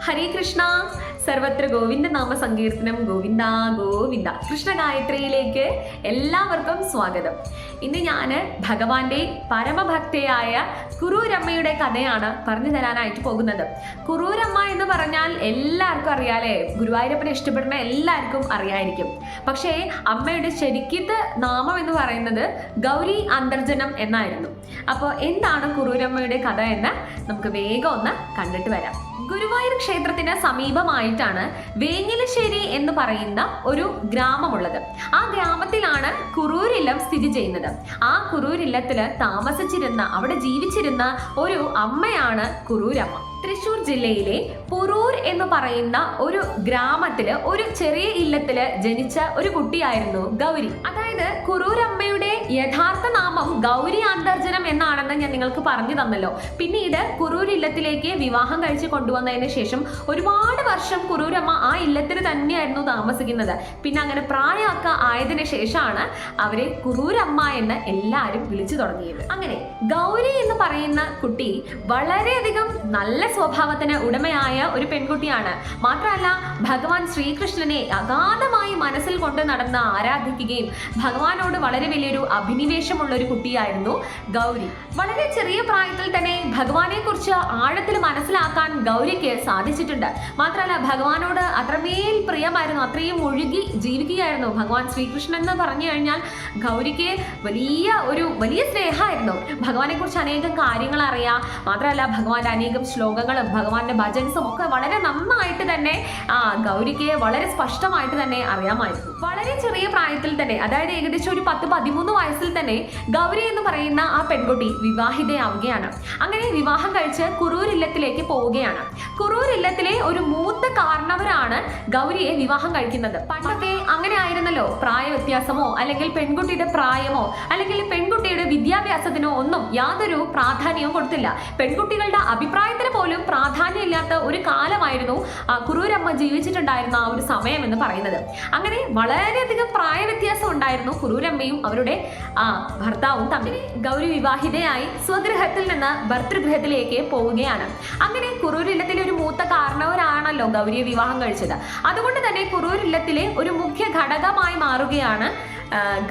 ഹരേ കൃഷ്ണ. സർവത്ര ഗോവിന്ദ നാമ സങ്കീർത്തനം. ഗോവിന്ദ ഗോവിന്ദ. കൃഷ്ണ ഗായത്രിയിലേക്ക് എല്ലാവർക്കും സ്വാഗതം. ഇന്ന് ഞാൻ ഭഗവാന്റെ പരമഭക്തയായ കുറൂരമ്മയുടെ കഥയാണ് പറഞ്ഞു തരാനായിട്ട് പോകുന്നത്. കുറൂരമ്മ എന്ന് പറഞ്ഞാൽ എല്ലാവർക്കും അറിയാലേ, ഗുരുവായൂരപ്പനെ ഇഷ്ടപ്പെടുന്ന എല്ലാവർക്കും അറിയായിരിക്കും. പക്ഷേ അമ്മയുടെ ശരിക്കത്തെ നാമം എന്ന് പറയുന്നത് ഗൗരി അന്തർജനം എന്നായിരുന്നു. അപ്പോൾ എന്താണ് കുറൂരമ്മയുടെ കഥ എന്ന് നമുക്ക് വേഗം ഒന്ന് കണ്ടിട്ട് വരാം. ഗുരുവായൂർ ക്ഷേത്രത്തിന് സമീപമായിട്ടാണ് വേങ്ങിലശ്ശേരി എന്ന് പറയുന്ന ഒരു ഗ്രാമമുള്ളത്. ആ ഗ്രാമത്തിലാണ് കുറൂരില്ലം സ്ഥിതി ചെയ്യുന്നത്. ആ കുറൂരില്ലത്തിൽ താമസിച്ചിരുന്ന, അവിടെ ജീവിച്ചിരുന്ന ഒരു അമ്മയാണ് കുറൂരമ്മ. തൃശ്ശൂർ ജില്ലയിലെ പുറൂർ എന്ന് പറയുന്ന ഒരു ഗ്രാമത്തില് ഒരു ചെറിയ ഇല്ലത്തില് ജനിച്ച ഒരു കുട്ടിയായിരുന്നു ഗൗരി. അതായത് കുറൂരമ്മയുടെ യഥാർത്ഥ നാമം ഗൗരി അന്തർജനം എന്നാണെന്ന് ഞാൻ നിങ്ങൾക്ക് പറഞ്ഞു തന്നല്ലോ. പിന്നീട് കുറൂർ ഇല്ലത്തിലേക്ക് വിവാഹം കഴിച്ച് കൊണ്ടുവന്നതിന് ശേഷം ഒരുപാട് വർഷം കുറൂരമ്മ ആ ഇല്ലത്തിൽ തന്നെയായിരുന്നു താമസിക്കുന്നത്. പിന്നെ അങ്ങനെ പ്രായമൊക്കെ ആയതിനു ശേഷമാണ് അവരെ കുറൂരമ്മ എന്ന് എല്ലാവരും വിളിച്ചു തുടങ്ങിയത്. അങ്ങനെ ഗൗരി എന്ന് പറയുന്ന കുട്ടി വളരെയധികം നല്ല സ്വഭാവത്തിന് ഉടമയായ ഒരു പെൺകുട്ടിയാണ്. മാത്രമല്ല ഭഗവാൻ ശ്രീകൃഷ്ണനെ അഗാധമായി മനസ്സിൽ കൊണ്ട് നടന്ന് ആരാധിക്കുകയും ഭഗവാനോട് വളരെ വലിയൊരു അഭിനിവേശമുള്ള ഒരു കുട്ടിയായിരുന്നു ഗൗരി. വളരെ ചെറിയ പ്രായത്തിൽ തന്നെ ഭഗവാനെ കുറിച്ച് ആഴത്തിൽ മനസ്സിലാക്കാൻ ഗൗരിക്ക് സാധിച്ചിട്ടുണ്ട്. മാത്രമല്ല ഭഗവാനോട് അത്രമേൽ പ്രിയമായിരുന്നു, അത്രയും ഒഴുകി ജീവിക്കുകയായിരുന്നു. ഭഗവാൻ ശ്രീകൃഷ്ണൻ എന്ന് പറഞ്ഞു കഴിഞ്ഞാൽ ഗൗരിക്ക് വലിയ സ്നേഹമായിരുന്നു. ഭഗവാനെ കുറിച്ച് അനേകം കാര്യങ്ങൾ അറിയാം. മാത്രമല്ല ഭഗവാന്റെ അനേകം ശ്ലോകങ്ങളും ഭഗവാന്റെ ഭജൻസും ഒക്കെ വളരെ നന്നായിട്ട് തന്നെ ഗൗരിക്ക് വളരെ സ്പഷ്ടമായിട്ട് തന്നെ അറിയാമായിരുന്നു. വളരെ ചെറിയ പ്രായത്തിൽ തന്നെ, അതായത് ഏകദേശം ഒരു 10-13 വയസ്സിൽ തന്നെ ഗൗരി എന്ന് പറയുന്ന ആ പെൺകുട്ടി വിവാഹിതയാവുകയാണ്. അങ്ങനെ വിവാഹം കഴിച്ച് കുറൂരില്ലത്തിലേക്ക് പോവുകയാണ്. കുറൂരില്ലത്തിലെ ഒരു മൂത്ത കാരണവരാണ് ഗൗരിയെ വിവാഹം കഴിക്കുന്നത്. പണ്ടൊക്കെ അങ്ങനെ ആയിരുന്നല്ലോ. പ്രായ വ്യത്യാസമോ അല്ലെങ്കിൽ പെൺകുട്ടിയുടെ പ്രായമോ അല്ലെങ്കിൽ പെൺകുട്ടിയുടെ വിദ്യാഭ്യാസത്തിനോ ഒന്നും യാതൊരു പ്രാധാന്യവും കൊടുത്തില്ല. പെൺകുട്ടികളുടെ അഭിപ്രായത്തിന് പോലും പ്രാധാന്യമില്ലാത്ത ഒരു കാലമായിരുന്നു കുറൂരമ്മ ജീവിച്ചിട്ടുണ്ടായിരുന്ന ആ ഒരു സമയം എന്ന് പറയുന്നത്. അങ്ങനെ വളരെയധികം പ്രായ വ്യത്യാസം ഉണ്ടായിരുന്നു കുറൂരമ്മയും അവരുടെ ഭർത്താവും തമ്മിൽ. ഗൗരി വിവാഹിതയായി സ്വഗൃഹത്തിൽ നിന്ന് ഭർതൃഗൃഹത്തിലേക്ക് പോവുകയാണ്. അങ്ങനെ കുറൂരില്ലത്തിലെ ഒരു മൂത്ത കാരണവരാണല്ലോ ഗൗരിയെ വിവാഹം കഴിച്ചത്. അതുകൊണ്ട് തന്നെ കുറൂരില്ലത്തിലെ ഒരു മുഖ്യ ഘടകമായി മാറുകയാണ്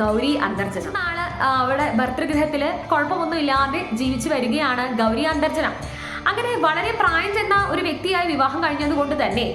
ഗൗരി അന്തർജനം. നാളെ അവിടെ ഭർതൃഗൃഹത്തില് കുഴപ്പമൊന്നുമില്ലാതെ ജീവിച്ചു വരികയാണ് ഗൗരി അന്തർജനം. അങ്ങനെ വളരെ പ്രായം ചെന്ന ഒരു വ്യക്തിയായി വിവാഹം കഴിഞ്ഞത് കൊണ്ട് തന്നെ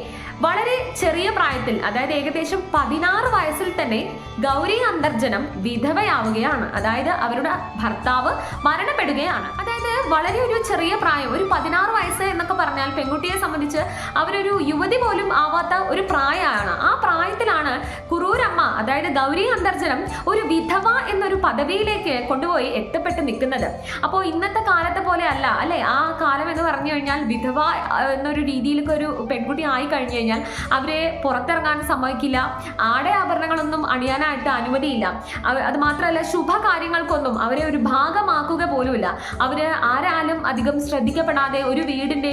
വളരെ ചെറിയ പ്രായത്തിൽ, അതായത് ഏകദേശം 16 വയസ്സിൽ തന്നെ ഗൗരി അന്തർജനം വിധവയാവുകയാണ്. അതായത് അവരുടെ ഭർത്താവ് മരണപ്പെടുകയാണ്. അതായത് വളരെ ഒരു ചെറിയ പ്രായം, ഒരു 16 വയസ്സ് എന്നൊക്കെ പറഞ്ഞാൽ പെൺകുട്ടിയെ സംബന്ധിച്ച് അവരൊരു യുവതി പോലും ആവാത്ത ഒരു പ്രായമാണ്. ആ പ്രായത്തിലാണ് കുറൂരമ്മ, അതായത് ഗൗരി അന്തർജനം ഒരു വിധവ എന്നൊരു പദവിയിലേക്ക് കൊണ്ടുപോയി എത്തപ്പെട്ട് നിൽക്കുന്നത്. അപ്പോൾ ഇന്നത്തെ കാലത്തെ പോലെ അല്ല അല്ലെ. ആ കാലം എന്ന് പറഞ്ഞു കഴിഞ്ഞാൽ വിധവ എന്നൊരു രീതിയിലൊക്കെ ഒരു പെൺകുട്ടി ആയി കഴിഞ്ഞു കഴിഞ്ഞാൽ അവരെ പുറത്തിറങ്ങാൻ സമ്മതിക്കില്ല, ആഭരണങ്ങളൊന്നും അണിയാനായിട്ട് അനുമതിയില്ല. അത് മാത്രമല്ല ശുഭകാര്യങ്ങൾക്കൊന്നും അവരെ ഒരു ഭാഗമാക്കുക പോലുമില്ല. അവര് ആരാലും അധികം ശ്രദ്ധിക്കപ്പെടാതെ ഒരു വീടിന്റെ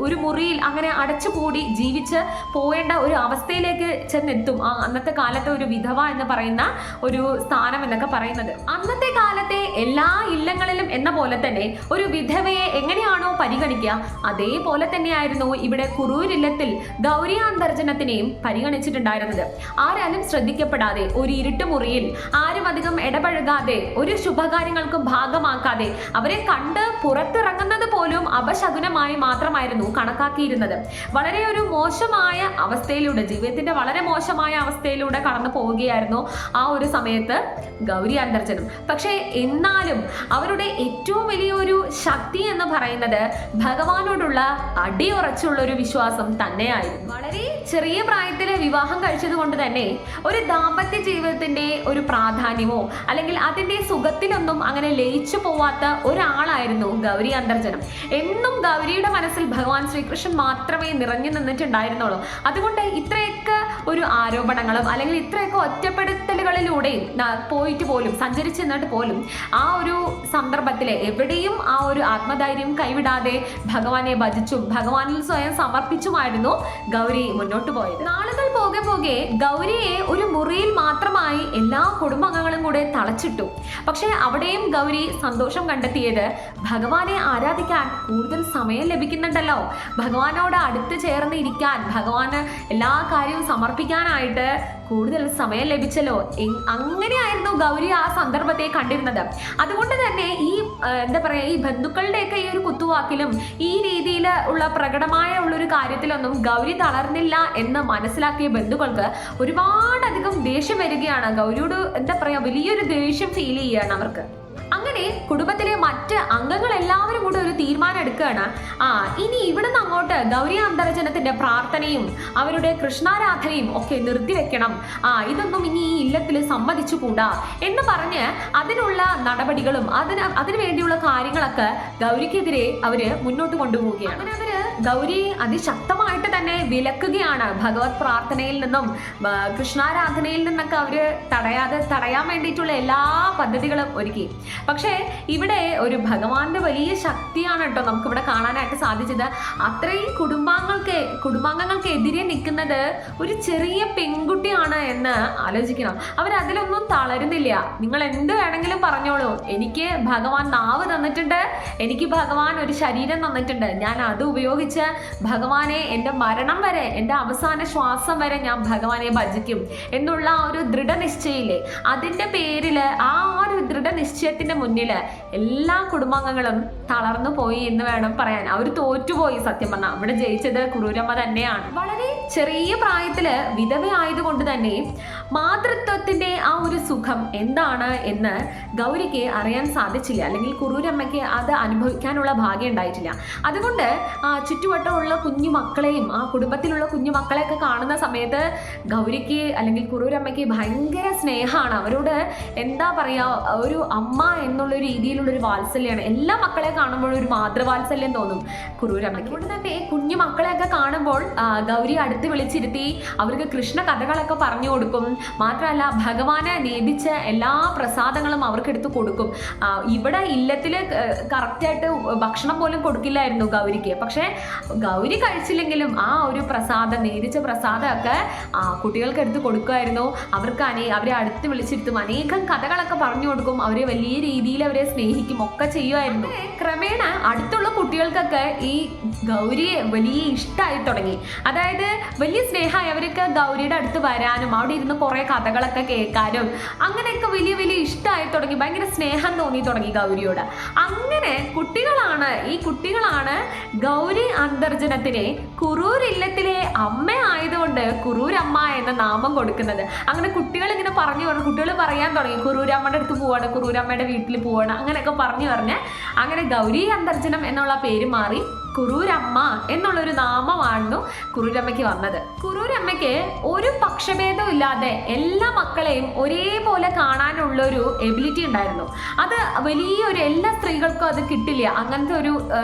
ഒരു മുറിയിൽ അങ്ങനെ അടച്ചുകൂടി ജീവിച്ച് പോയേണ്ട ഒരു അവസ്ഥയിലേക്ക് ചെന്നെത്തും അന്നത്തെ കാലത്തെ ഒരു വിധവ എന്ന് പറയുന്ന ഒരു സ്ഥാനം എന്നൊക്കെ പറയുന്നത്. അന്നത്തെ കാലത്തെ എല്ലാ ഇല്ലങ്ങളിലും എന്ന പോലെ തന്നെ ഒരു വിധവയെ എങ്ങനെയാണോ പരിഗണിക്കുക അതേപോലെ തന്നെയായിരുന്നു ഇവിടെ കുറൂരില്ലത്തിൽ ഗൗരി അന്തർജനത്തിനെയും പരിഗണിച്ചിട്ടുണ്ടായിരുന്നത്. ആരാലും ശ്രദ്ധിക്കപ്പെടാതെ ഒരു ഇരുട്ടുമുറിയിൽ ആരും അധികം ഇടപഴകാതെ ഒരു ശുഭകാര്യങ്ങൾക്കും ഭാഗമാക്കാതെ അവരെ കണ്ട് പുറത്തിറങ്ങുന്നത് പോലും അപശകുനമായി മാത്രമായിരുന്നു കണക്കാക്കിയിരുന്നത്. വളരെ ഒരു മോശമായ അവസ്ഥയിലൂടെ, ജീവിതത്തിന്റെ വളരെ മോശമായ അവസ്ഥയിലൂടെ കടന്നു പോവുകയായിരുന്നു ആ ഒരു സമയത്ത് ഗൗരി അന്തർജനം. പക്ഷേ എന്നാലും അവരുടെ ഏറ്റവും വലിയൊരു ശക്തി എന്ന് പറയുന്നത് ഭഗവാനോടുള്ള അടിയുറച്ചുള്ള ഒരു വിശ്വാസം തന്നെയായിരുന്നു. വളരെ ചെറിയ പ്രായത്തിൽ വിവാഹം കഴിച്ചത് കൊണ്ട് തന്നെ ഒരു ദാമ്പത്യ ജീവിതത്തിന്റെ ഒരു പ്രാധാന്യമോ അല്ലെങ്കിൽ അതിന്റെ സുഖത്തിലൊന്നും അങ്ങനെ ലയിച്ചു പോവാത്ത ഒരാളായിരുന്നു ഗൗരി അന്തർജനം. എന്നും ഗൗരിയുടെ മനസ്സിൽ ഭഗവാൻ ശ്രീകൃഷ്ണൻ മാത്രമേ നിറഞ്ഞു നിന്നിട്ടുണ്ടായിരുന്നുള്ളൂ. അതുകൊണ്ട് ഇത്രയൊക്കെ ഒരു ആരോപണങ്ങളും അല്ലെങ്കിൽ ഇത്രയൊക്കെ ഒറ്റപ്പെടുത്തലുകളിലൂടെയും പോയിട്ട് പോലും സഞ്ചരിച്ചു നിന്നിട്ട് പോലും ആ ഒരു സന്ദർഭത്തിലെ എവിടെയും ആ ഒരു ആത്മധൈര്യം കൈവിടാതെ ഭഗവാനെ ഭജിച്ചും ഭഗവാനിൽ സ്വയം സമർപ്പിച്ചുമായിരുന്നു ഗൗരി മുന്നോട്ട് പോയത്. നാളുകൾ പോകെ പോകെ ഗൗരിയെ ഒരു മുറിയിൽ മാത്രമായി എല്ലാ കുടുംബാംഗങ്ങളും കൂടെ തളച്ചിട്ടു. പക്ഷെ അവിടെയും ഗൗരി സന്തോഷം കണ്ടെത്തിയത് ഭഗവാനെ ആരാധിക്കാൻ കൂടുതൽ സമയം ലഭിക്കുന്നുണ്ടല്ലോ. ഭഗവാനോട് അടുത്ത് ചേർന്ന് ഇരിക്കാൻ, ഭഗവാന് എല്ലാ കാര്യവും സമർപ്പിക്കാനായിട്ട് കൂടുതൽ സമയം ലഭിച്ചല്ലോ. അങ്ങനെയായിരുന്നു ഗൗരി ആ സന്ദർഭത്തെ കണ്ടിരുന്നത്. അതുകൊണ്ട് തന്നെ ഈ എന്താ പറയുക, ഈ ബന്ധുക്കളുടെയൊക്കെ ഈ ഒരു കുത്തുവാക്കിലും ഈ രീതിയിൽ ഉള്ള പ്രകടമായ ഉള്ളൊരു കാര്യത്തിലൊന്നും ഗൗരി തളർന്നില്ല എന്ന് മനസ്സിലാക്കിയ ബന്ധുക്കൾക്ക് ഒരുപാടധികം ദേഷ്യം വരികയാണ്. ഗൗരിയോട് എന്താ പറയുക, വലിയൊരു ദേഷ്യം ഫീൽ ചെയ്യുകയാണ് അവർക്ക്. അങ്ങനെ കുടുംബത്തിലെ മറ്റ് അംഗങ്ങൾ എല്ലാവരും കൂടെ ഒരു തീരുമാനം എടുക്കുകയാണ്. ഇനി ഇവിടുന്ന് അങ്ങോട്ട് ഗൗരി അന്തർജനത്തിന്റെ പ്രാർത്ഥനയും അവരുടെ കൃഷ്ണാരാധനയും ഒക്കെ നിർത്തിവെക്കണം. ഇതൊന്നും ഇനി ഈ ഇല്ലത്തിൽ സമ്മതിച്ചുകൂടാ എന്ന് പറഞ്ഞ് അതിനുള്ള നടപടികളും അതിനു വേണ്ടിയുള്ള കാര്യങ്ങളൊക്കെ ഗൗരിക്കെതിരെ അവര് മുന്നോട്ട് കൊണ്ടുപോവുകയാണ്. അങ്ങനെ അവര് ഗൗരി അതിശക്തമായിട്ട് തന്നെ വിലക്കുകയാണ്. ഭഗവത് പ്രാർത്ഥനയിൽ നിന്നും കൃഷ്ണാരാധനയിൽ നിന്നൊക്കെ അവര് തടയാൻ വേണ്ടിയിട്ടുള്ള എല്ലാ പദ്ധതികളും ഒരുക്കി. പക്ഷേ ഇവിടെ ഒരു ഭഗവാന്റെ വലിയ ശക്തിയാണ് കേട്ടോ നമുക്കിവിടെ കാണാനായിട്ട് സാധിച്ചത്. അത്രയും കുടുംബാംഗങ്ങൾക്ക് എതിരെ നിൽക്കുന്നത് ഒരു ചെറിയ പെൺകുട്ടിയാണ് എന്ന് ആലോചിക്കണം. അവരതിലൊന്നും തളരുന്നില്ല. നിങ്ങൾ എന്ത് വേണമെങ്കിലും പറഞ്ഞോളൂ, എനിക്ക് ഭഗവാൻ നാവ് തന്നിട്ടുണ്ട്, എനിക്ക് ഭഗവാൻ ഒരു ശരീരം തന്നിട്ടുണ്ട്, ഞാൻ അത് ഉപയോഗിച്ച് ഭഗവാനെ എൻ്റെ മരണം വരെ, എൻ്റെ അവസാന ശ്വാസം വരെ ഞാൻ ഭഗവാനെ ഭജിക്കും എന്നുള്ള ആ ഒരു ദൃഢനിശ്ചയില്ലേ, അതിൻ്റെ പേരിൽ ആ ഒരു ദൃഢനിശ്ചയത്തിന്റെ മുന്നിൽ എല്ലാ കുടുംബാംഗങ്ങളും തളർന്നു പോയി എന്ന് വേണം പറയാൻ. അവർ തോറ്റുപോയി. സത്യം പറഞ്ഞാൽ അവിടെ ജയിച്ചത് കുറൂരമ്മ തന്നെയാണ്. വളരെ ചെറിയ പ്രായത്തില് വിധവയായതുകൊണ്ട് തന്നെ മാതൃത്വത്തിന്റെ ആ ഒരു സുഖം എന്താണ് എന്ന് ഗൗരിക്ക് അറിയാൻ സാധിച്ചില്ല, അല്ലെങ്കിൽ കുറൂരമ്മയ്ക്ക് അത് അനുഭവിക്കാനുള്ള ഭാഗ്യം ഉണ്ടായിട്ടില്ല. അതുകൊണ്ട് ചുറ്റുവട്ടമുള്ള കുഞ്ഞു മക്കളെയും ആ കുടുംബത്തിലുള്ള കുഞ്ഞു മക്കളെയൊക്കെ കാണുന്ന സമയത്ത് ഗൗരിക്ക് അല്ലെങ്കിൽ കുറൂരമ്മയ്ക്ക് ഭയങ്കര സ്നേഹമാണ്. അവരോട് എന്താ പറയാ, ഒരു അമ്മ എന്നുള്ള രീതിയിലുള്ളൊരു വാത്സല്യമാണ്. എല്ലാ മക്കളെ കാണുമ്പോൾ ഒരു മാതൃവാത്സല്യം തോന്നും കുറൂരമ്മയ്ക്ക്. അതുകൊണ്ട് തന്നെ കുഞ്ഞു മക്കളെയൊക്കെ കാണുമ്പോൾ ഗൗരി അടുത്ത് വിളിച്ചിരുത്തി അവർക്ക് കൃഷ്ണ കഥകളൊക്കെ പറഞ്ഞു കൊടുക്കും. മാത്രമല്ല ഭഗവാനെ നേദിച്ച എല്ലാ പ്രസാദങ്ങളും അവർക്കെടുത്ത് കൊടുക്കും. ഇവിടെ ഇല്ലത്തില് കറക്റ്റായിട്ട് ഭക്ഷണം പോലും കൊടുക്കില്ലായിരുന്നു ഗൗരിക്ക്. പക്ഷെ ഗൗരി കഴിച്ചില്ലെങ്കിലും ആ ഒരു പ്രസാദം, നേദിച്ച പ്രസാദമൊക്കെ കുട്ടികൾക്ക് എടുത്ത് കൊടുക്കുമായിരുന്നു. അവരെ അടുത്ത് വിളിച്ചിരുത്തും, അനേകം കഥകളൊക്കെ പറഞ്ഞു കൊടുക്കും. അവരെ വലിയ രീതിയിൽ അവരെ സ്നേഹിക്കും ഒക്കെ ചെയ്യുമായിരുന്നു. ക്രമേണ അടുത്തുള്ള കുട്ടികൾക്കൊക്കെ ഈ ഗൗരിയെ വലിയ ഇഷ്ടമായി തുടങ്ങി. അതായത് വലിയ സ്നേഹമായി. അവർക്ക് ഗൗരിയുടെ അടുത്ത് വരാനും അവിടെ ഇരുന്ന് കുറെ കഥകളൊക്കെ കേൾക്കാനും അങ്ങനെയൊക്കെ വലിയ വലിയ ഇഷ്ടമായി തുടങ്ങി. ഭയങ്കര സ്നേഹം തോന്നി തുടങ്ങി ഗൗരിയോട്. അങ്ങനെ കുട്ടികളാണ് ഗൗരി അന്തർജനത്തിനെ കുറൂർ ഇല്ലത്തിലെ അമ്മ ആയതുകൊണ്ട് കുറൂരമ്മ എന്ന നാമം കൊടുക്കുന്നത്. അങ്ങനെ കുട്ടികൾ ഇങ്ങനെ കുട്ടികൾ പറയാൻ തുടങ്ങി, കുറൂരമ്മയുടെ അടുത്ത് പോവാണ്, കുറൂരമ്മയുടെ വീട്ടിൽ പോവാണ്, അങ്ങനെയൊക്കെ പറഞ്ഞ് അങ്ങനെ ഗൗരി അന്തർജനം എന്നുള്ള പേര് മാറി കുറൂരമ്മ എന്നുള്ളൊരു നാമമായിരുന്നു കുറൂരമ്മയ്ക്ക് വന്നത്. കുറൂരമ്മയ്ക്ക് ഒരു പക്ഷഭേദവും ഇല്ലാതെ എല്ലാ മക്കളെയും ഒരേപോലെ കാണാനുള്ളൊരു എബിലിറ്റി ഉണ്ടായിരുന്നു. അത് എല്ലാ സ്ത്രീകൾക്കും അത് കിട്ടില്ല. അങ്ങനത്തെ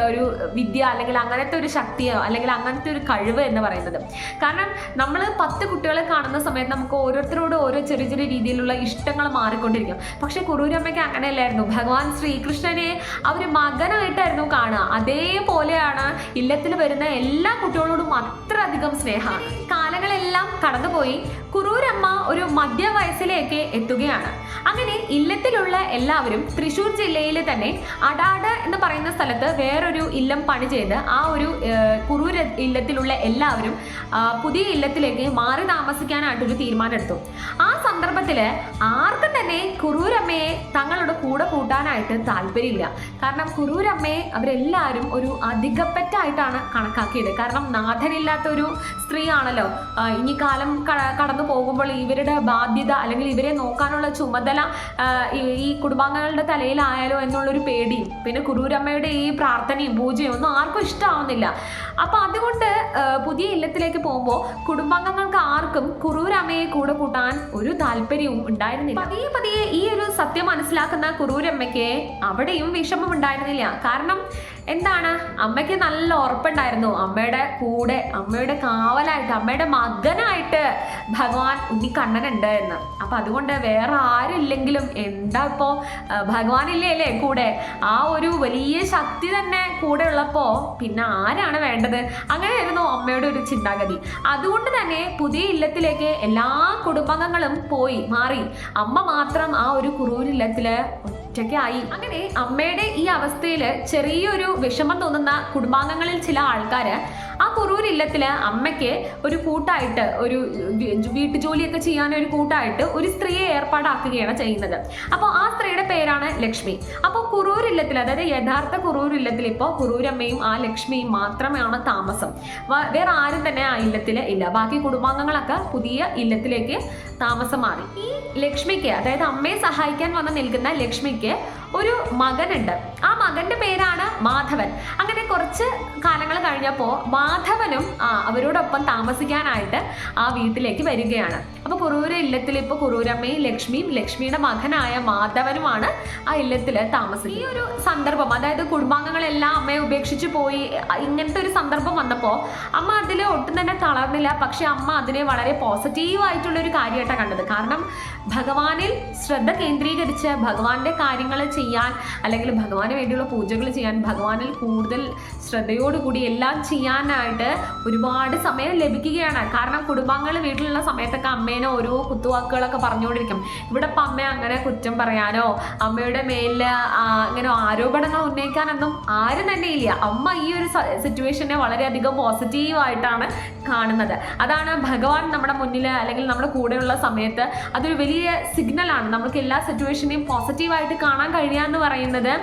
ഒരു വിദ്യ അല്ലെങ്കിൽ അങ്ങനത്തെ ഒരു ശക്തിയോ അല്ലെങ്കിൽ അങ്ങനത്തെ ഒരു കഴിവ് എന്ന് പറയുന്നത്. കാരണം നമ്മൾ 10 കുട്ടികളെ കാണുന്ന സമയത്ത് നമുക്ക് ഓരോരുത്തരോട് ഓരോ ചെറിയ ചെറിയ രീതിയിലുള്ള ഇഷ്ടങ്ങൾ മാറിക്കൊണ്ടിരിക്കും. പക്ഷെ കുറൂരമ്മയ്ക്ക് അങ്ങനെയല്ലായിരുന്നു. ഭഗവാൻ ശ്രീകൃഷ്ണനെ അവർ മകനായിട്ടായിരുന്നു കാണുക. അതേപോലെയാണ് ഇല്ലത്തിൽ വരുന്ന എല്ലാ കുട്ടികളോടും അത്രയധികം സ്നേഹമാണ്. കാലങ്ങളെല്ലാം കടന്നുപോയി കുറൂരമ്മ ഒരു മധ്യവയസ്സിലേക്ക് എത്തുകയാണ്. അങ്ങനെ ഇല്ലത്തിലുള്ള എല്ലാവരും തൃശ്ശൂർ ജില്ലയിൽ തന്നെ അടാട് എന്ന് പറയുന്ന സ്ഥലത്ത് വേറൊരു ഇല്ലം പണി ചെയ്ത് ആ ഒരു കുറൂർ ഇല്ലത്തിലുള്ള എല്ലാവരും പുതിയ ഇല്ലത്തിലേക്ക് മാറി താമസിക്കാനായിട്ടൊരു തീരുമാനം എടുത്തു. ആ സന്ദർഭത്തിൽ ആർക്കും തന്നെ കുറൂരമ്മയെ തങ്ങളുടെ കൂടെ കൂട്ടാനായിട്ട് താല്പര്യമില്ല. കാരണം കുറൂരമ്മയെ അവരെല്ലാവരും ഒരു അധികപ്പറ്റായിട്ടാണ് കണക്കാക്കിയത്. കാരണം നാഥനില്ലാത്തൊരു സ്ത്രീ ആണല്ലോ. ഇനി കാലം കടന്നു പോകുമ്പോൾ ഇവരുടെ ബാധ്യത അല്ലെങ്കിൽ ഇവരെ നോക്കാനുള്ള ചുമതല ഈ കുടുംബാംഗങ്ങളുടെ തലയിലായാലോ എന്നുള്ളൊരു പേടിയും പിന്നെ കുറൂരമ്മയുടെ ഈ പ്രാർത്ഥനയും പൂജയും ഒന്നും ആർക്കും ഇഷ്ടമാവുന്നില്ല. അപ്പൊ അതുകൊണ്ട് പുതിയ ഇല്ലത്തിലേക്ക് പോകുമ്പോൾ കുടുംബാംഗങ്ങൾക്ക് ആർക്കും കുറൂരമ്മയെ കൂടെ കൂട്ടാൻ ഒരു താല്പര്യവും ഉണ്ടായിരുന്നില്ല. പതിയെ ഈ ഒരു സത്യം മനസ്സിലാക്കുന്ന കുറൂരമ്മയ്ക്ക് അവിടെയും വിഷമം ഉണ്ടായിരുന്നില്ല. കാരണം എന്താണ്, അമ്മയ്ക്ക് നല്ല ഉറപ്പുണ്ടായിരുന്നു അമ്മയുടെ കൂടെ, അമ്മയുടെ കാവലായിട്ട്, അമ്മയുടെ മകനായിട്ട് ഭഗവാൻ ഉണ്ണിക്കണ്ണനുണ്ട് എന്ന്. അപ്പൊ അതുകൊണ്ട് വേറെ ആരില്ലെങ്കിലും എന്താ ഇപ്പോ ഭഗവാനില്ലേ കൂടെ, ആ ഒരു വലിയ ശക്തി തന്നെ കൂടെ ഉള്ളപ്പോ പിന്നെ ആരാണ് വേണ്ടത്? അങ്ങനെയായിരുന്നു അമ്മയുടെ ഒരു ചിന്താഗതി. അതുകൊണ്ട് തന്നെ പുതിയ ഇല്ലത്തിലേക്ക് എല്ലാ കുടുംബാംഗങ്ങളും മാറി. അമ്മ മാത്രം ആ ഒരു കുറൂർ ഇല്ലത്തില് ഒറ്റയ്ക്കായി. അങ്ങനെ അമ്മയുടെ ഈ അവസ്ഥയിൽ ചെറിയൊരു വിഷമം തോന്നുന്ന കുടുംബാംഗങ്ങളിൽ ചില ആൾക്കാര് ആ കുറൂർ ഇല്ലത്തില് അമ്മയ്ക്ക് ഒരു കൂട്ടായിട്ട്, ഒരു വീട്ടുജോലിയൊക്കെ ചെയ്യാനൊരു കൂട്ടായിട്ട് ഒരു സ്ത്രീയെ ഏർപ്പാടാക്കുകയാണ് ചെയ്യുന്നത്. അപ്പോൾ ആ സ്ത്രീയുടെ പേരാണ് ലക്ഷ്മി. അപ്പോൾ കുറൂർ ഇല്ലത്തിൽ, അതായത് യഥാർത്ഥ കുറൂർ ഇല്ലത്തിൽ ഇപ്പോൾ കുറൂരമ്മയും ആ ലക്ഷ്മിയും മാത്രമാണ് താമസം. വേറെ ആരും തന്നെ ആ ഇല്ലത്തിൽ ഇല്ല. ബാക്കി കുടുംബാംഗങ്ങളൊക്കെ പുതിയ ഇല്ലത്തിലേക്ക് താമസം മാറി. ഈ ലക്ഷ്മിക്ക്, അതായത് അമ്മയെ സഹായിക്കാൻ വന്ന് നിൽക്കുന്ന ലക്ഷ്മിക്ക് ഒരു മകനുണ്ട്. ആ മകന്റെ പേരാണ് മാധവൻ. അങ്ങനെ കുറച്ച് കാലങ്ങൾ കഴിഞ്ഞപ്പോൾ മാധവനും അവരോടൊപ്പം താമസിക്കാനായിട്ട് ആ വീട്ടിലേക്ക് വരികയാണ്. അപ്പോൾ കുറൂര് ഇല്ലത്തിൽ ഇപ്പോൾ കുറൂരമ്മയും ലക്ഷ്മിയും ലക്ഷ്മിയുടെ മകനായ മാധവനുമാണ് ആ ഇല്ലത്തിൽ താമസിക്കുന്നത്. ഈ ഒരു സന്ദർഭം, അതായത് കുടുംബാംഗങ്ങളെല്ലാം അമ്മയെ ഉപേക്ഷിച്ച് പോയി, ഇങ്ങനത്തെ ഒരു സന്ദർഭം വന്നപ്പോൾ അമ്മ അതിൽ ഒട്ടും തന്നെ തളർന്നില്ല. പക്ഷെ അമ്മ അതിനെ വളരെ പോസിറ്റീവായിട്ടുള്ളൊരു കാര്യമായിട്ടാണ് കണ്ടത്. കാരണം ഭഗവാനിൽ ശ്രദ്ധ കേന്ദ്രീകരിച്ച് ഭഗവാന്റെ കാര്യങ്ങൾ ചെയ്യാൻ, അല്ലെങ്കിൽ ഭഗവാന് വേണ്ടിയുള്ള പൂജകൾ ചെയ്യാൻ, ഭഗവാനിൽ കൂടുതൽ ശ്രദ്ധയോടുകൂടി എല്ലാം ചെയ്യാനായിട്ട് ഒരുപാട് സമയം ലഭിക്കുകയാണ്. കാരണം കുടുംബാംഗങ്ങൾ വീട്ടിലുള്ള സമയത്തൊക്കെ അമ്മേനെ ഓരോ കുത്തുവാക്കുകളൊക്കെ പറഞ്ഞുകൊണ്ടിരിക്കും. ഇവിടെ ഇപ്പം അമ്മയെ അങ്ങനെ കുറ്റം പറയാനോ അമ്മയുടെ മേലിൽ ഇങ്ങനെ ആരോപണങ്ങൾ ഉന്നയിക്കാനൊന്നും ആരും തന്നെ ഇല്ല. അമ്മ ഈ ഒരു സിറ്റുവേഷനെ വളരെയധികം പോസിറ്റീവായിട്ടാണ് കാണുന്നത്. അതാണ് ഭഗവാൻ നമ്മുടെ മുന്നിൽ അല്ലെങ്കിൽ നമ്മുടെ കൂടെയുള്ള സമയത്ത് അതൊരു വലിയ സിഗ്നലാണ്. നമുക്ക് എല്ലാ സിറ്റുവേഷനെയും പോസിറ്റീവായിട്ട് കാണാൻ കഴിയാന്ന് പറയുന്നത്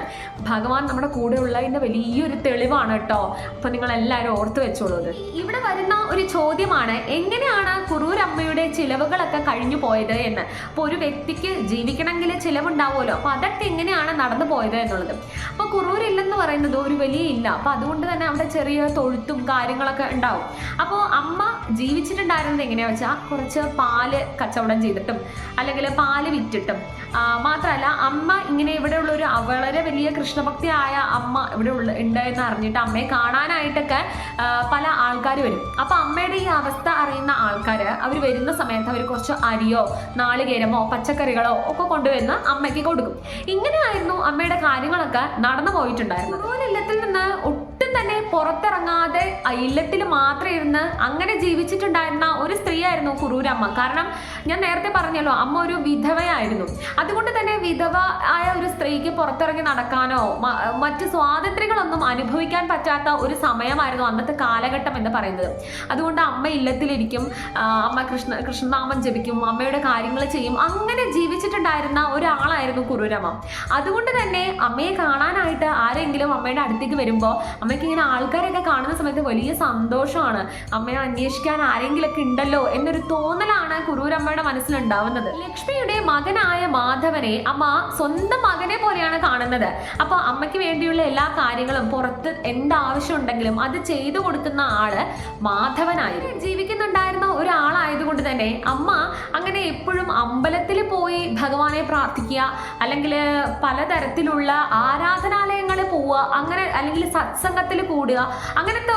ഭഗവാൻ നമ്മുടെ കൂടെ ഉള്ളതിൻ്റെ വലിയൊരു തെളിവാണ് കേട്ടോ. അപ്പൊ നിങ്ങൾ എല്ലാവരും ഓർത്തു വെച്ചോളൂ. ഇവിടെ വരുന്ന ഒരു ചോദ്യമാണ്, എങ്ങനെയാണ് കുറൂരമ്മയുടെ ചിലവുകളൊക്കെ കഴിഞ്ഞു പോയത് എന്ന്. അപ്പോൾ ഒരു വ്യക്തിക്ക് ജീവിക്കണമെങ്കിൽ ചിലവുണ്ടാവുമല്ലോ, അപ്പൊ അതൊക്കെ എങ്ങനെയാണ് നടന്നു പോയത് എന്നുള്ളത്. അപ്പൊ കുറൂരില്ലെന്ന് പറയുന്നത് ഒരു വലിയ ഇല്ല. അപ്പൊ അതുകൊണ്ട് തന്നെ അവിടെ ചെറിയ തൊഴുത്തും കാര്യങ്ങളൊക്കെ ഉണ്ടാവും. അപ്പോൾ അമ്മ ജീവിച്ചിട്ടുണ്ടായിരുന്നത് എങ്ങനെയാ വെച്ചാൽ കുറച്ച് പാല് കച്ചവടം ചെയ്തിട്ടും അല്ലെങ്കിൽ പാല് വിറ്റിട്ടും. മാത്രമല്ല അമ്മ ഇങ്ങനെ ഇവിടെയുള്ള ഒരു വളരെ വലിയ കൃഷ്ണഭക്തിയായ അമ്മ ഇവിടെ ഉണ്ട് എന്ന് അറിഞ്ഞിട്ട് അമ്മയെ കാണാനായിട്ടൊക്കെ പല ആൾക്കാർ വരും. അപ്പൊ അമ്മയുടെ ഈ അവസ്ഥ അറിയുന്ന ആൾക്കാർ അവർ വരുന്ന സമയത്ത് അവർ കുറച്ച് അരിയോ നാളികേരമോ പച്ചക്കറികളോ ഒക്കെ കൊണ്ടുവന്ന് അമ്മയ്ക്ക് കൊടുക്കും. ഇങ്ങനെയായിരുന്നു അമ്മയുടെ കാര്യങ്ങളൊക്കെ നടന്നു പോയിട്ടുണ്ടായിരുന്നു. ഓരോ ഇല്ലത്തിൽ നിന്ന് ഒട്ടും തന്നെ പുറത്തിറങ്ങാതെ ഇല്ലത്തിൽ മാത്രം ഇരുന്ന് അങ്ങനെ ജീവിച്ചിട്ടുണ്ടായിരുന്ന ഒരു സ്ത്രീയായിരുന്നു കുറൂരമ്മ. കാരണം ഞാൻ നേരത്തെ പറഞ്ഞല്ലോ, അമ്മ ഒരു വിധവയായിരുന്നു. അതുകൊണ്ട് തന്നെ വിധവ ആയ ഒരു സ്ത്രീക്ക് പുറത്തിറങ്ങി നടക്കാനോ മറ്റ് സ്വാതന്ത്ര്യങ്ങളൊന്നും അനുഭവിക്കാൻ പറ്റാത്ത ഒരു സമയമായിരുന്നു അന്നത്തെ കാലഘട്ടം എന്ന് പറയുന്നത്. അതുകൊണ്ട് അമ്മ ഇല്ലത്തിലിരിക്കും, അമ്മ കൃഷ്ണനാമം ജപിക്കും, അമ്മയുടെ കാര്യങ്ങൾ ചെയ്യും. അങ്ങനെ ജീവിച്ചിട്ടുണ്ടായിരുന്ന ഒരാളായിരുന്നു കുറൂരമ്മ. അതുകൊണ്ട് തന്നെ അമ്മയെ കാണാനായിട്ട് ആരെങ്കിലും അമ്മയുടെ അടുത്തേക്ക് വരുമ്പോൾ അമ്മയ്ക്ക് ഇങ്ങനെ ആൾക്കാരൊക്കെ കാണുന്ന സമയത്ത് വലിയ സന്തോഷമാണ്. അമ്മയെ അന്വേഷിക്കാൻ ആരെങ്കിലൊക്കെ ഉണ്ടല്ലോ എന്നൊരു തോന്നലാണ് കുറൂരമ്മയുടെ മനസ്സിലുണ്ടാവുന്നത്. ലക്ഷ്മിയുടെ മകനായ മാധവനെ അമ്മ സ്വന്തം മകനെ പോലെയാണ് കാണുന്നത്. അപ്പൊ അമ്മയ്ക്ക് വേണ്ടിയുള്ള എല്ലാ കാര്യങ്ങളും പുറത്ത് എന്താവശ്യം ഉണ്ടെങ്കിലും അത് ചെയ്തു കൊടുക്കുന്ന ആള് മാധവനായിരുന്നു. ജീവിക്കുന്നുണ്ടായിരുന്ന ഒരാളായതുകൊണ്ട് തന്നെ അമ്മ അങ്ങനെ എപ്പോഴും അമ്പലത്തിൽ പോയി ഭഗവാനെ പ്രാർത്ഥിക്കുക, അല്ലെങ്കിൽ പലതരത്തിലുള്ള ആരാധനാലയങ്ങളിൽ പോവുക, അങ്ങനെ അല്ലെങ്കിൽ സത്സംഗത്തിൽ കൂടുക, അങ്ങനത്തെ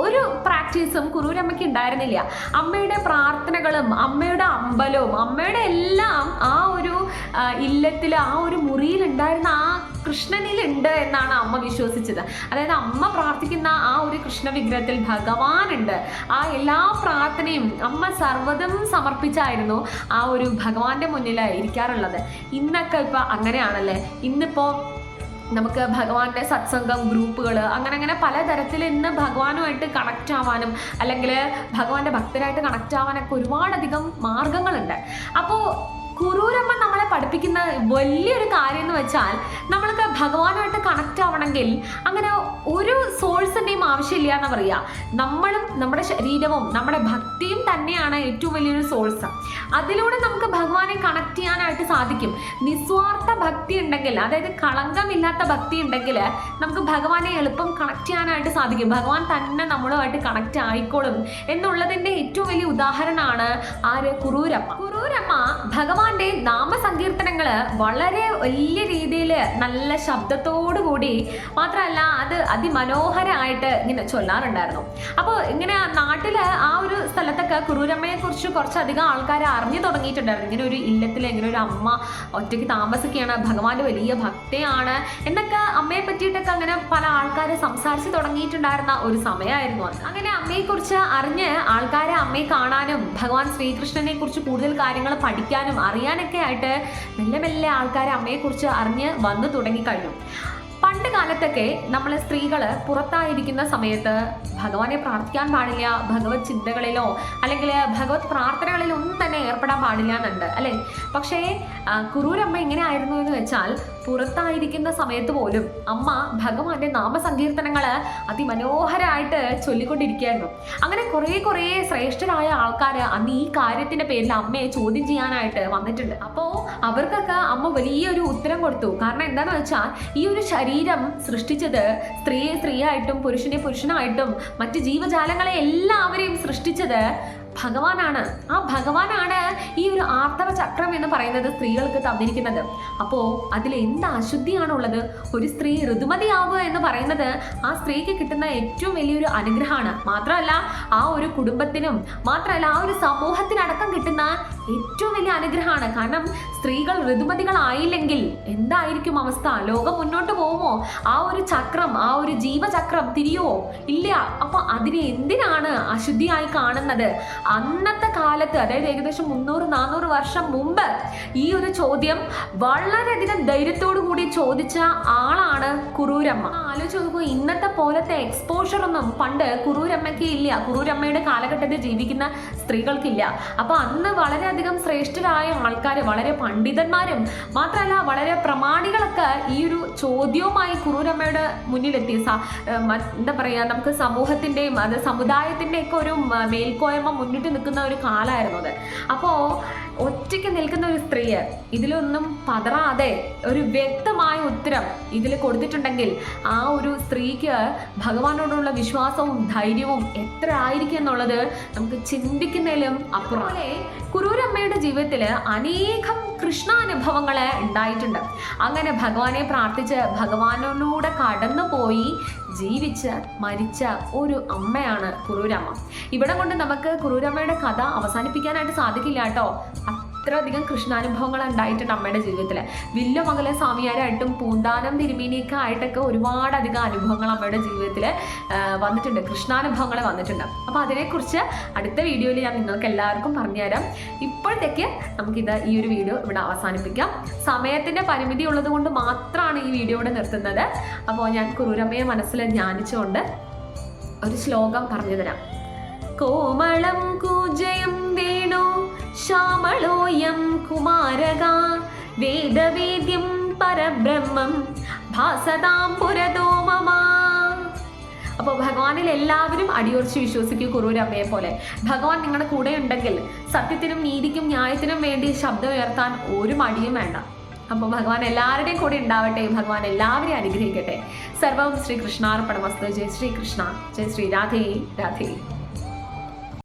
ഒരു പ്രാക്ടീസും കുറൂരമ്മയ്ക്ക് ഉണ്ടായിരുന്നില്ല. അമ്മയുടെ പ്രാർത്ഥനകളും അമ്മയുടെ അമ്പലവും അമ്മയുടെ എല്ലാം ആ ഒരു ഇല്ലത്തിൽ ആ ഒരു മുറിയിൽ ഉണ്ടായിരുന്ന ആ കൃഷ്ണനിലുണ്ട് എന്നാണ് അമ്മ വിശ്വസിച്ചത്. അതായത് അമ്മ പ്രാർത്ഥിക്കുന്ന ആ ഒരു കൃഷ്ണ വിഗ്രഹത്തിൽ ഭഗവാനുണ്ട്. ആ എല്ലാ പ്രാർത്ഥനയും അമ്മ സർവ്വതും സമർപ്പിച്ചായിരുന്നു ആ ഒരു ഭഗവാന്റെ മുന്നിൽ ഇരിക്കാറുള്ളത്. ഇന്നൊക്കെ ഇപ്പൊ അങ്ങനെയാണല്ലേ. ഇന്നിപ്പോ നമുക്ക് ഭഗവാന്റെ സത്സംഗം ഗ്രൂപ്പുകൾ അങ്ങനെ പലതരത്തിൽ ഇന്ന് ഭഗവാനുമായിട്ട് കണക്റ്റ് ആവാനും അല്ലെങ്കിൽ ഭഗവാന്റെ ഭക്തരായിട്ട് കണക്റ്റ് ആവാനൊക്കെ ഒരുപാടധികം മാർഗങ്ങളുണ്ട്. അപ്പോൾ കുറൂരമ്മ നമ്മളെ പഠിപ്പിക്കുന്ന വലിയൊരു കാര്യം എന്ന് വെച്ചാൽ, നമ്മൾക്ക് ഭഗവാനുമായിട്ട് കണക്റ്റ് ആവണമെങ്കിൽ അങ്ങനെ ഒരു സോഴ്സിൻ്റെയും ആവശ്യമില്ല എന്ന് പറയുക. നമ്മളും നമ്മുടെ ശരീരവും നമ്മുടെ ഭക്തിയും തന്നെയാണ് ഏറ്റവും വലിയൊരു സോഴ്സ്. അതിലൂടെ നമുക്ക് ഭഗവാനെ കണക്ട് ചെയ്യാനായിട്ട് സാധിക്കും. നിസ്വാർത്ഥ ഭക്തി ഉണ്ടെങ്കിൽ, അതായത് കളങ്കമില്ലാത്ത ഭക്തി ഉണ്ടെങ്കിൽ നമുക്ക് ഭഗവാനെ എളുപ്പം കണക്ട് ചെയ്യാനായിട്ട് സാധിക്കും. ഭഗവാൻ തന്നെ നമ്മളുമായിട്ട് കണക്റ്റ് ആയിക്കോളും എന്നുള്ളതിൻ്റെ ഏറ്റവും വലിയ ഉദാഹരണമാണ് ആര്? കുറൂരമ്മ. കുറൂരമ്മ ഭഗവാന്റെ നാമസങ്കീർത്തനങ്ങൾ വളരെ വലിയ രീതിയിൽ നല്ല ശബ്ദത്തോടു കൂടി മാത്രമല്ല അത് അതിമനോഹരമായിട്ട് ഇങ്ങനെ ചൊല്ലാറുണ്ടായിരുന്നു. അപ്പോൾ ഇങ്ങനെ നാട്ടിൽ ആ ഒരു സ്ഥലത്തൊക്കെ കുറൂരമ്മയെ കുറിച്ച് കുറച്ചധികം ആൾക്കാർ അറിഞ്ഞു തുടങ്ങിയിട്ടുണ്ടായിരുന്നു. ഇങ്ങനെ ഒരു ഇല്ലത്തിൽ ഇങ്ങനെ ഒരു അമ്മ ഒറ്റയ്ക്ക് താമസിക്കുകയാണ്, ഭഗവാന്റെ വലിയ ഭക്തയാണ് എന്നൊക്കെ അമ്മയെ പറ്റിയിട്ടൊക്കെ അങ്ങനെ പല ആൾക്കാർ സംസാരിച്ച് തുടങ്ങിയിട്ടുണ്ടായിരുന്ന ഒരു സമയമായിരുന്നു അത്. അങ്ങനെ അമ്മയെക്കുറിച്ച് അറിഞ്ഞ് ആൾക്കാരെ അമ്മയെ കാണാനും ഭഗവാൻ ശ്രീകൃഷ്ണനെ കുറിച്ച് കൂടുതൽ കാര്യങ്ങൾ പഠിക്കാനും അറിയാനൊക്കെ ആയിട്ട് മെല്ലെ മെല്ലെ ആൾക്കാർ അമ്മയെക്കുറിച്ച് അറിഞ്ഞ് വന്നു തുടങ്ങിക്കഴിഞ്ഞു. പണ്ട് കാലത്തൊക്കെ നമ്മൾ സ്ത്രീകൾ പുറത്തായിരിക്കുന്ന സമയത്ത് ഭഗവാനെ പ്രാർത്ഥിക്കാൻ പാടില്ല, ഭഗവത് ചിന്തകളിലോ അല്ലെങ്കിൽ ഭഗവത് പ്രാർത്ഥനകളിലോ ഒന്നും തന്നെ ഏർപ്പെടാൻ പാടില്ല എന്നുണ്ട് അല്ലേ. പക്ഷേ കുറൂരമ്മ എങ്ങനെ ആയിരുന്നു എന്ന് വെച്ചാൽ പുറത്തായിരിക്കുന്ന സമയത്ത് പോലും അമ്മ ഭഗവാന്റെ നാമസങ്കീർത്തനങ്ങൾ അതിമനോഹരമായിട്ട് ചൊല്ലിക്കൊണ്ടിരിക്കുകയായിരുന്നു. അങ്ങനെ കുറേ ശ്രേഷ്ഠരായ ആൾക്കാർ അന്ന് ഈ കാര്യത്തിന്റെ പേരിൽ അമ്മയെ ചോദ്യം ചെയ്യാനായിട്ട് വന്നിട്ടുണ്ട്. അപ്പോൾ അവർക്കൊക്കെ അമ്മ വലിയൊരു ഉത്തരം കൊടുത്തു. കാരണം എന്താണെന്ന് വെച്ചാൽ ഈ ഒരു ശരീരം സൃഷ്ടിച്ചത് സ്ത്രീയെ സ്ത്രീയായിട്ടും പുരുഷനെ പുരുഷനായിട്ടും മറ്റ് ജീവജാലങ്ങളെ എല്ലാവരെയും സൃഷ്ടിച്ചത് ഭഗവാനാണ്. ആ ഭഗവാനാണ് ഈ ഒരു ആർത്തവ ചക്രം എന്ന് പറയുന്നത് സ്ത്രീകൾക്ക് തന്നിരിക്കുന്നത്. അപ്പോൾ അതിൽ എന്ത് അശുദ്ധിയാണുള്ളത്? ഒരു സ്ത്രീ ഋതുമതിയാവുക എന്ന് പറയുന്നത് ആ സ്ത്രീക്ക് കിട്ടുന്ന ഏറ്റവും വലിയൊരു അനുഗ്രഹമാണ്. മാത്രമല്ല ആ ഒരു കുടുംബത്തിനും മാത്രമല്ല ആ ഒരു സമൂഹത്തിനടക്കം കിട്ടുന്ന ഏറ്റവും വലിയ അനുഗ്രഹമാണ്. കാരണം സ്ത്രീകൾ ഋതുമതികളായില്ലെങ്കിൽ എന്തായിരിക്കും അവസ്ഥ? ലോകം മുന്നോട്ട് പോകുമോ? ആ ഒരു ചക്രം, ആ ഒരു ജീവചക്രം തിരിയുമോ? ഇല്ല. അപ്പൊ അതിനെ എന്തിനാണ് അശുദ്ധിയായി കാണുന്നത്? അന്നത്തെ കാലത്ത്, അതായത് ഏകദേശം 300-400 വർഷം മുമ്പ് ഈ ഒരു ചോദ്യം വളരെയധികം ധൈര്യത്തോടു കൂടി ചോദിച്ച ആളാണ് കുറൂരമ്മ. ആലോചിച്ച് നോക്കൂ, ഇന്നത്തെ പോലത്തെ എക്സ്പോഷർ ഒന്നും പണ്ട് കുറൂരമ്മയ്ക്ക് ഇല്ല, കുറൂരമ്മയുടെ കാലഘട്ടത്തിൽ ജീവിക്കുന്ന സ്ത്രീകൾക്കില്ല. അപ്പൊ അന്ന് വളരെയധികം ശ്രേഷ്ഠരായ ആൾക്കാർ, വളരെ പണ്ഡിതന്മാരും മാത്രമല്ല വളരെ പ്രമാണികളൊക്കെ ഈ ഒരു ചോദ്യവുമായി കുറൂരമ്മയുടെ മുന്നിലെത്തി. എന്താ പറയാ, നമുക്ക് സമൂഹത്തിന്റെയും അത് സമുദായത്തിന്റെ ഒക്കെ ഒരു മേൽക്കോയ്മ മുന്നിട്ട് നിൽക്കുന്ന ഒരു കാലമായിരുന്നു അത്. അപ്പോൾ ഒറ്റയ്ക്ക് നിൽക്കുന്ന ഒരു സ്ത്രീ ഇതിലൊന്നും പതറാതെ ഒരു വ്യക്തമായ ഉത്തരം ഇതിൽ കൊടുത്തിട്ടുണ്ടെങ്കിൽ ആ ഒരു സ്ത്രീക്ക് ഭഗവാനോടുള്ള വിശ്വാസവും ധൈര്യവും എത്ര ആയിരിക്കും എന്നുള്ളത് നമുക്ക് ചിന്തിക്കുന്നതിലും അപ്പുറം. കുറൂരമ്മയുടെ ജീവിതത്തിൽ അനേകം കൃഷ്ണാനുഭവങ്ങൾ ഉണ്ടായിട്ടുണ്ട്. അങ്ങനെ ഭഗവാനെ പ്രാർത്ഥിച്ച് ഭഗവാനോട് കടന്നുപോയി ജീവിച്ച് മരിച്ച ഒരു അമ്മയാണ് കുറൂരമ്മ. ഇവിടെ കൊണ്ട് നമുക്ക് കുറൂരമ്മയുടെ കഥ അവസാനിപ്പിക്കാനായിട്ട് സാധിക്കില്ല കേട്ടോ. അത്രയധികം കൃഷ്ണാനുഭവങ്ങൾ ഉണ്ടായിട്ടുണ്ട് അമ്മയുടെ ജീവിതത്തിൽ. വില്ലുമംഗലം സ്വാമിയാരായിട്ടും പൂന്താനം തിരുമേനിയൊക്കെ ആയിട്ടൊക്കെ ഒരുപാടധികം അനുഭവങ്ങൾ അമ്മയുടെ ജീവിതത്തിൽ വന്നിട്ടുണ്ട്, കൃഷ്ണാനുഭവങ്ങൾ വന്നിട്ടുണ്ട്. അപ്പോൾ അതിനെക്കുറിച്ച് അടുത്ത വീഡിയോയിൽ ഞാൻ നിങ്ങൾക്ക് എല്ലാവർക്കും പറഞ്ഞുതരാം. ഇപ്പോഴത്തേക്ക് നമുക്കിത് ഈ ഒരു വീഡിയോ ഇവിടെ അവസാനിപ്പിക്കാം. സമയത്തിൻ്റെ പരിമിതി ഉള്ളത് കൊണ്ട് മാത്രമാണ് ഈ വീഡിയോ ഇവിടെ നിർത്തുന്നത്. അപ്പോൾ ഞാൻ കുറൂരമ്മയെ മനസ്സിൽ ധ്യാനിച്ചുകൊണ്ട് ഒരു ശ്ലോകം പറഞ്ഞു തരാം. കോമളം കൂജയം വേണോ ശ്യാമളോയം കുമാരക വേദവേദ്യം പരബ്രഹ്മം ഭാസതാം പുരതോ മമ. അപ്പോൾ ഭഗവാനിൽ എല്ലാവരും അടിയുറച്ച് വിശ്വസിക്കൂ. കുറൂരമ്മയെ പോലെ ഭഗവാൻ നിങ്ങളുടെ കൂടെ ഉണ്ടെങ്കിൽ സത്യത്തിനും നീതിക്കും ന്യായത്തിനും വേണ്ടി ശബ്ദം ഉയർത്താൻ ഒരു മടിയും വേണ്ട. അപ്പോൾ ഭഗവാൻ എല്ലാവരുടെയും കൂടെ ഉണ്ടാവട്ടെ. ഭഗവാൻ എല്ലാവരെയും അനുഗ്രഹിക്കട്ടെ. സർവം ശ്രീകൃഷ്ണാർപ്പണമസ്തു. ജയ് ശ്രീകൃഷ്ണ, ജയ് ശ്രീ രാധേ രാധേ.